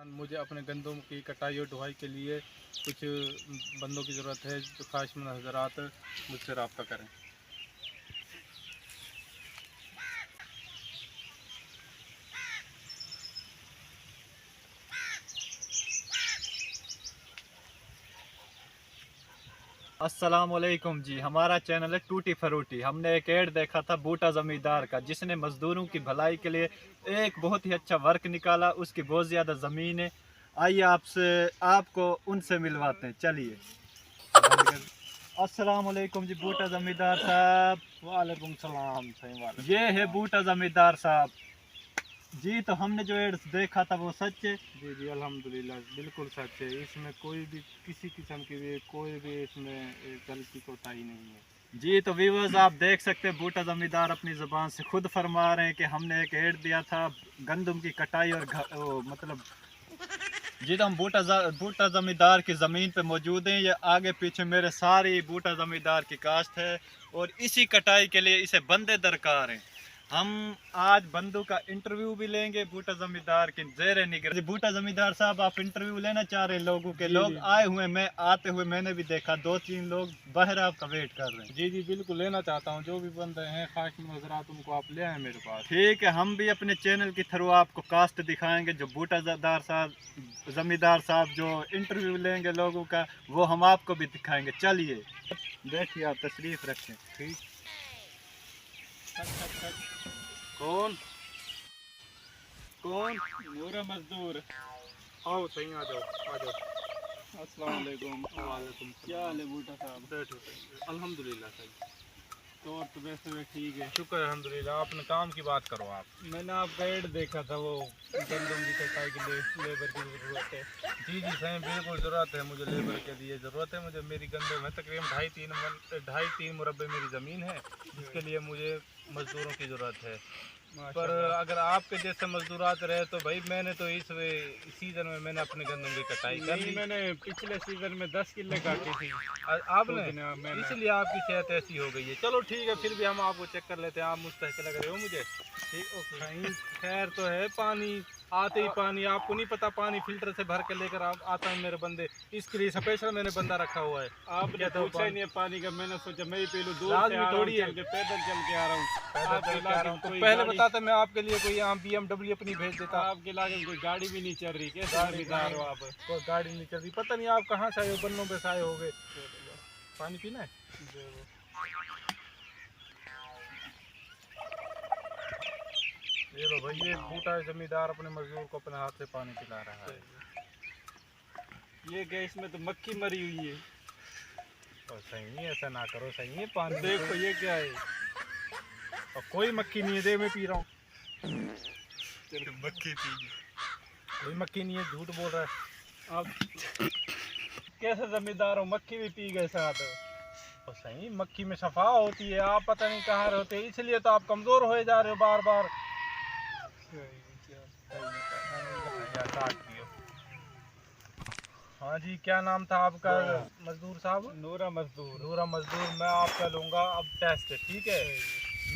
मुझे अपने गंदम की कटाई और ढुलाई के लिए कुछ बंदों की ज़रूरत है। जो ख्वाहिशमंद हज़रात मुझसे रब्ता करें। अस्सलामुअलैकुम जी। हमारा चैनल है टूटी फरूटी। हमने एक ऐड देखा था बूटा ज़मींदार का, जिसने मज़दूरों की भलाई के लिए एक बहुत ही अच्छा वर्क निकाला। उसकी बहुत ज़्यादा ज़मीन है। आइए आपको उनसे मिलवाते हैं, चलिए। अस्सलामुअलैकुम जी बूटा ज़मींदार साहब। वालेकुम सलाम। सही वाले ये है बूटा ज़मींदार साहब जी। तो हमने जो एड देखा था वो सच है? जी जी, अल्हम्दुलिल्लाह बिल्कुल सच है। इसमें कोई भी किसी किस्म की भी कोई भी इसमें गलती कोताही नहीं है। जी तो व्यूअर्स, आप देख सकते हैं बूटा ज़मींदार अपनी ज़ुबान से खुद फरमा रहे हैं कि हमने एक ऐड दिया था गंदम की कटाई और मतलब जी। तो हम बूटा ज़मींदार की ज़मीन पे मौजूद हैं। ये आगे पीछे मेरे सारी बूटा ज़मींदार की काश्त है और इसी कटाई के लिए इसे बंदे दरकार हैं। हम आज बंदों का इंटरव्यू भी लेंगे बूटा ज़मींदार की ज़ेरे निगरानी। बूटा ज़मींदार साहब, आप इंटरव्यू लेना चाह रहे हैं लोगों के? जी लोग जी आए हुए, मैं आते हुए मैंने भी देखा 2-3 लोग बाहर आपका वेट कर रहे हैं। जी जी, बिल्कुल लेना चाहता हूँ। जो भी बंदे हैं ख्वाहिशमंद हज़रात, उनको आप ले आए मेरे पास। ठीक है, हम भी अपने चैनल के थ्रू आपको कास्ट दिखाएंगे। जो ज़मींदार साहब जो इंटरव्यू लेंगे लोगों का, वो हम आपको भी दिखाएंगे। चलिए देखिए, आप तशरीफ रखें। ठीक। कौन कौन? नूरा मजदूर। आओ, सही आ जाओ आ जाओ। अस्सलाम वालेकुम। वालेकुम क्या सलाम। हाल है बूटा साहब? बैठो सही। अल्हम्दुलिल्लाह सही। तो और तो वैसे भी ठीक है। शुक्र है अल्हम्दुलिल्लाह। अपने काम की बात करो आप। मैंने आपका ऐड देखा था, वो गंदम की कटाई के लिए लेबर की ज़रूरत है। जी जी सही, बिल्कुल ज़रूरत है मुझे। लेबर के लिए ज़रूरत है मुझे। मेरी गंदम है तकरीबन 2.5-3 मुरब्बे मेरी ज़मीन है, जिसके लिए मुझे मज़दूरों की ज़रूरत है। पर अगर आपके जैसे मजदूरात रहे तो भाई, मैंने तो इस सीज़न में मैंने अपने गंदम की कटाई कर ली। मैंने पिछले सीजन में 10 किले काटी थी। आपने, इसलिए आपकी सेहत ऐसी हो गई है। चलो ठीक है, फिर भी हम आपको चेक कर लेते हैं। आप मुस्तहक लग रहे हो मुझे। ठीक, ओके। कहीं खैर तो है। पानी आते ही पानी, आपको नहीं पता, पानी फिल्टर से भर के लेकर आता है मेरे बंदे। इसके लिए स्पेशल मैंने बंदा रखा हुआ है। आपने पूछा ही नहीं है पानी का, मैंने सोचा मैं ही पी लूं। दूर से लाजमी आ रहा हूं, थोड़ी है। पैदल चल के आ रहा हूँ। पैदल आपके चल के आ रहा इलाके हूँ में तो कोई पहले गाड़ी, बताता, मैं आपके लिए कोई यहाँ BMW अपनी भेज देता। आपके इलाके में कोई गाड़ी भी नहीं चल रही, कैसे गाड़ी जमींदार हो आप? कोई गाड़ी नहीं चल रही। पता नहीं आप कहाँ से आए हो, बन्नों पे से आए हो गए। पानी पीना है? ये लो भाई, ये बूटा जमींदार अपने मजदूर को अपने हाथ से पानी पिला रहा है। ये गैस में तो मक्खी मरी हुई है। और सही नहीं, ऐसा ना करो। सही है, पानी देखो ये क्या है? और कोई मक्खी नहीं है। दे, मैं पी रहा हूँ। मक्खी पी। कोई मक्खी नहीं है, झूठ बोल रहा है। आप कैसे जमींदार हो, मक्खी भी पी गए साथ? और सही, मक्खी में सफा होती है। आप पता नहीं कहाँ रहते, इसलिए तो आप कमजोर होए जा रहे हो बार बार। काट दियो। हाँ जी, क्या नाम था आपका मजदूर साहब? नूरा मजदूर। नूरा मजदूर। मैं आपका लूँगा अब टेस्ट, ठीक है?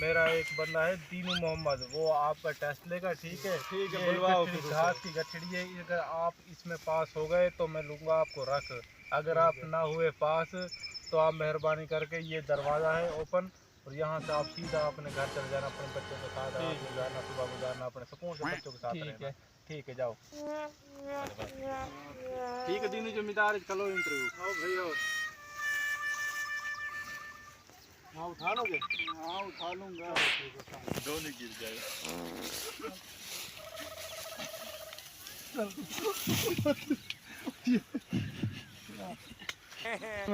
मेरा एक बंदा है दीनू मोहम्मद, वो आपका टेस्ट लेगा, ठीक है? ठीक है, ये बुलवाओ गठरी, फिर घास की गठड़ी है। अगर आप इसमें पास हो गए तो मैं लूँगा आपको रख। अगर आप ना हुए पास तो आप मेहरबानी करके, ये दरवाज़ा है ओपन, और यहाँ से आप सीधा अपने घर चले जाना। अपने बच्चों के साथ रात गुजारना, सुबह गुजारना, अपने सुकून से बच्चों के साथ रहना। ठीक है, जाओ। ठीक है दीनू जमींदार, चलो इंटरव्यू। आओ भाई आओ। हाँ, उठा लोगे? हाँ उठा लूंगा। दोनों गिर जाएगा।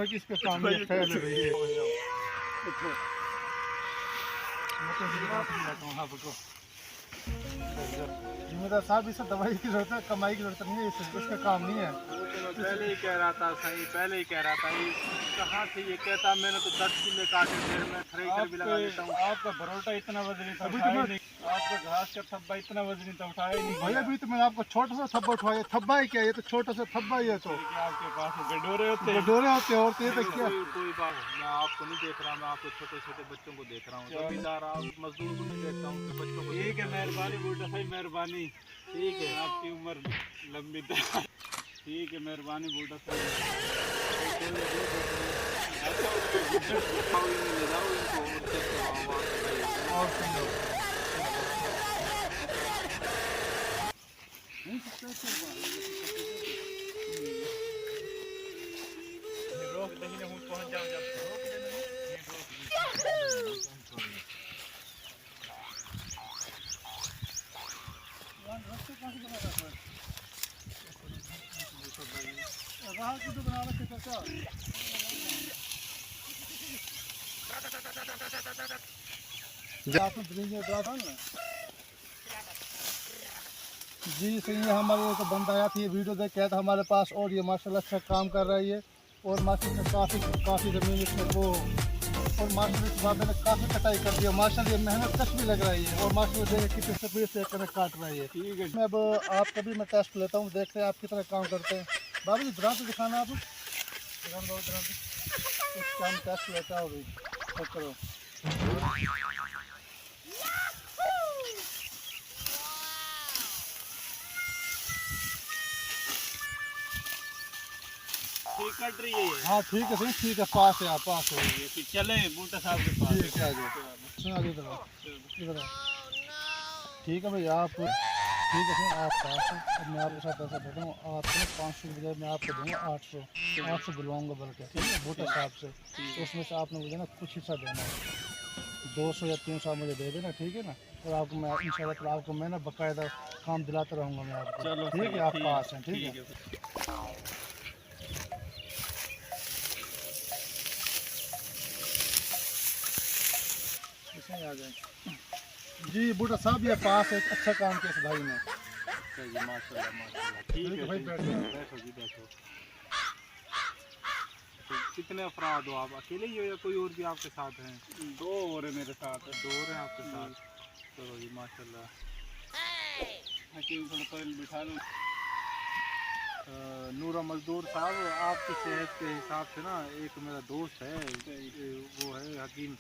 किस पे काम फैल रही है? जिम्मेदार साहब, इसे दवाई की जरूरत है, कमाई की जरूरत नहीं है। इसका काम नहीं है। मैं पहले ही कह रहा था, सही पहले ही कह रहा था। ये कहाँ से ये कहता, मैंने तो 10 किले काटे थे, मैं थ्रेशर भी लगा देता हूँ। आपका बरोटा इतना वजनी तो उठाया नहीं, आपका घास का थब्बा इतना वजनी तो उठाया नहीं भाई, अभी तो मैंने आपको छोटा सा थब्बा उठवाया। थब्बा है क्या? ये तो छोटा सा थब्बा ही है। तो आपके पास गडोरे होते हैं। डोरे होते हैं, और तो ये तो क्या? कोई बात, मैं आपको नहीं देख रहा, मैं आपको छोटे छोटे बच्चों को देख रहा हूँ। जमींदार आप मजदूर को नहीं देखता हूँ, बच्चों को। ठीक है, मेहरबानी बूटा भाई, मेहरबानी। ठीक है, आपकी उम्र लंबी ठीक है, मेहरबानी बूटा साहब। पहुंच जाओ जब जी सही है। हमारे एक बंदा आया था, ये वीडियो देख के आया था हमारे पास, और ये माशाल्लाह अच्छा काम कर रहा है ये, और माशाल्लाह काफ़ी ज़मीन इसमें वो, और माशाल्लाह इस बाबे ने काफ़ी कटाई कर दिया। माशाल्लाह ये मेहनत कश भी लग रहा है ये, और माशाल्लाह देख कितने स्पीड से काट रहा है ये। ठीक है। मैं अब आपका भी मैं टेस्ट लेता हूँ, देखते हैं आप कितना काम करते हैं। बाबू जी दुरा तो दिखाना आप, इसका हम टेस्ट लेता हूँ अभी, चेक करो। ठीक कट रही है ये। हाँ ठीक है सही, ठीक है, पास है आप, पास है। फिर चले बूटा साहब के पास। ठीक है, आ जाओ इधर आओ। ठीक है भाई, आप ठीक है सर, आप पास हैं। अब मैं आपके साथ पैसा देता हूँ, आपको 500 की बजाय मैं आपको दूँगा 800 बुलवाऊँगा बल्कि, ठीक है बूटा साहब से। तो उसमें से आपने मुझे ना कुछ हिस्सा देना है, 200 या 300 आप मुझे दे देना, ठीक है ना। और आपको मैं इंशाल्लाह ताला आपको मैं ना बाकायदा काम दिलाता रहूँगा मैं आपको। चलो ठीक है, आप पास हैं, ठीक है। इसमें आ जाए जी। बूटा साहब ये पास है, अच्छा काम किया इस भाई ने। माशाल्लाह माशाल्लाह। ठीक है भाई, बैठो जी बैठो। तो कितने अफराद हो आप? अकेले ही हो या कोई और भी आपके साथ हैं? 2 और है मेरे साथ। 2 और हैं आपके साथ। चलो जी माशाल्लाह। थोड़ा पहले बिठा लो। नूरा मजदूर साहब, आपकी सेहत के हिसाब से ना एक मेरा दोस्त है, वो है हकीम।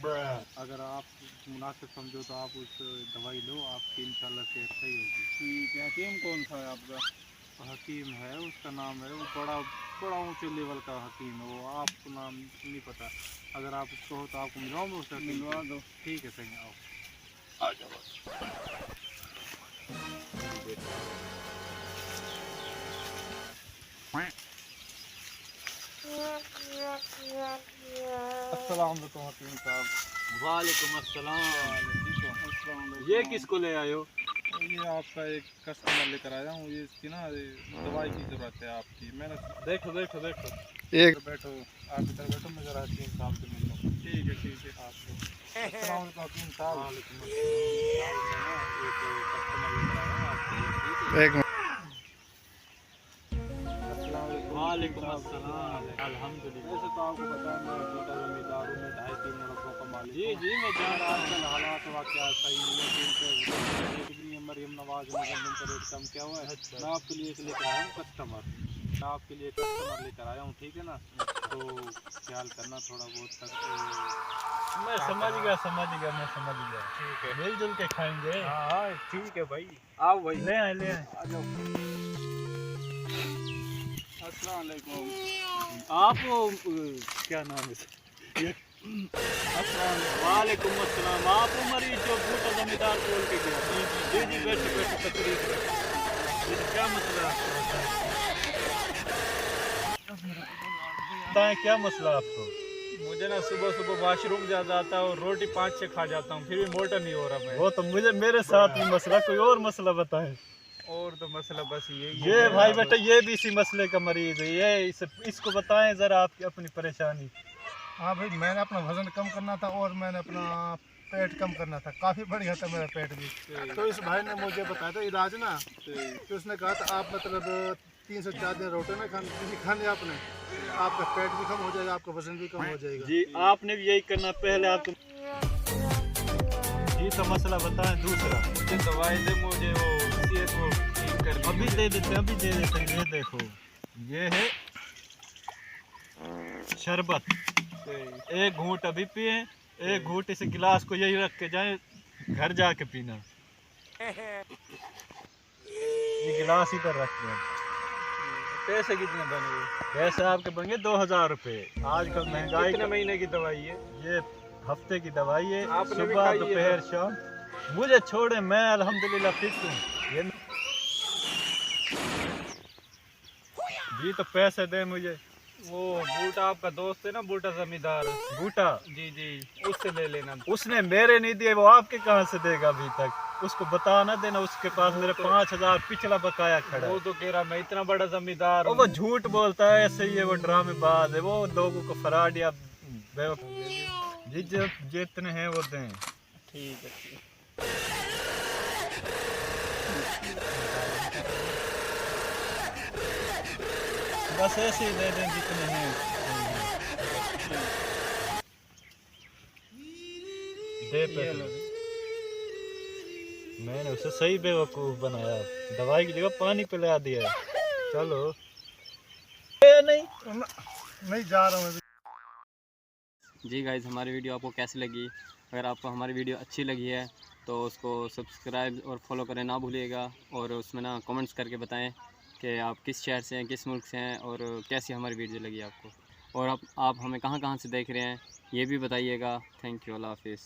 अगर आप मुनासिब समझो तो आप उस दवाई लो, आपकी इंशाल्लाह सेहत सही होगी। ठीक है। हकीम कौन सा है आपका? हकीम है, उसका नाम है, वो बड़ा ऊंचे लेवल का हकीम है वो, आपको नाम नहीं पता। अगर आप उसको हो तो आपको मिलवाऊँ उससे? मिलवा दो। ठीक है सही, आओ आ जाओ। अस्सलाम वालेकुम हकीम साहब। वालेकुम अस्सलाम। ये किसको ले आए हो? ये आपका एक कस्टमर लेकर आया हूँ, ये इसकी ना दवाई की ज़रूरत है आपकी। मैंने देखो देखो देखो। एक बैठो, आप इधर बैठो, मैं ज़रा हकीम साहब से मिल लूँ। ठीक है ठीक है। आपको अस्सलाम वालेकुम हकीम साहब। वालेकुम अस्सलाम। एक कस्टमर लेकर आया हूँ आपके लिए, ठीक है? एक वालेकुम अस्सलाम। अल्हम्दुलिल्लाह। वैसे तो आपको पता है मैं छोटा ज़मींदार हूँ, मैं 2.5-3 मुरब्बों का मालिक जी हूँ। जी मैं जान रहा हूँ। आजकल हालात वाक़या सही नहीं है, क्योंकि मरियम नवाज ने गंदम का रेट कम किया हुआ है। मैं आपके लिए एक लेकर आया हूँ कस्टमर, मैं आपके लिए कस्टमर लेकर आया हूँ, ठीक है ना। तो ख्याल करना थोड़ा बहुत तक। मैं समझ गया मैं समझ गया। ठीक है, मिलजुल के खाएंगे। हाँ ठीक है भाई, आओ भाई, ले आए ले आए। आ जाओ। अस्सलाम वालेकुम। आप क्या नाम है? वालेकुम अस्सलाम। आप मरीज जो बूटा जमींदार बोल के गया? जी जी बैठो बैठो तकलीफ। जी क्या मसला बताएं, क्या मसला आपको? मुझे ना सुबह सुबह वॉशरूम जाता आता और रोटी 5-6 खा जाता हूँ, फिर भी मोटा नहीं हो रहा मैं। वो तो मुझे मेरे साथ भी मसला, कोई और मसला बताएं। और तो मसला बस यही है। ये भाई बेटा ये भी इसी मसले का मरीज है, ये इसको बताएं जरा आपकी अपनी परेशानी। हाँ भाई, मैंने अपना वज़न कम करना था और मैंने अपना पेट कम करना था, काफ़ी बढ़ गया था मेरा पेट भी। तो इस भाई ने मुझे बताया था इलाज ना, तो उसने कहा था आप मतलब 3 से 4 दिन रोटी ना खाने आपने, आपका पेट भी कम हो जाएगा, आपका वज़न भी कम हो जाएगा। जी आपने भी यही करना पहले आपको। जी तो मसला बताएं दूसरा। मुझे दवाई दे, मुझे वो सेहत वो ठीक कर अभी दे देते हैं अभी दे देते हैं। ये देखो ये है शरबत, एक घूंट अभी पिए, एक घूंट इस गिलास को यही रख के जाए, घर जाके पीना। ये गिलास इधर रख दें। पैसे कितने बने? पैसे आपके बनेंगे 2000 रुपये। आजकल महंगाई कितने महीने की दवाई है? ये हफ्ते की दवाई है, आपने भी सुबह खाई है दोपहर शाम। मुझे छोड़े, मैं अल्हम्दुलिल्लाह फिट हूँ। ये जी तो पैसे दे मुझे। वो बूटा आपका दोस्त है ना, बूटा जमींदार। बूटा जी जी, उससे ले लेना। उसने मेरे नहीं दिए, वो आपके कहाँ से देगा अभी तक? उसको बता ना देना, उसके पास मेरे 5000 पिछला बकाया खड़ा वो है। तो कह रहा मैं इतना बड़ा जमींदार हूँ। वो झूठ बोलता है, ऐसे ही है, वो ड्रामेबाज है, वो लोगों को फराड या बेवकूफ। जितने हैं वो दें। ठीक है। बस ऐसे ही दे दें जितने हैं। दे पैसे। मैंने उसे सही बेवकूफ बनाया, दवाई की जगह पानी पिला दिया। चलो नहीं जा रहा हूँ। जी गाइज़, हमारी वीडियो आपको कैसी लगी? अगर आपको हमारी वीडियो अच्छी लगी है तो उसको सब्सक्राइब और फॉलो करना ना भूलिएगा, और उसमें ना कमेंट्स करके बताएं कि आप किस शहर से हैं, किस मुल्क से हैं, और कैसी हमारी वीडियो लगी आपको, और आप हमें कहाँ कहाँ से देख रहे हैं ये भी बताइएगा। थैंक यू, अल्लाह हाफिज़।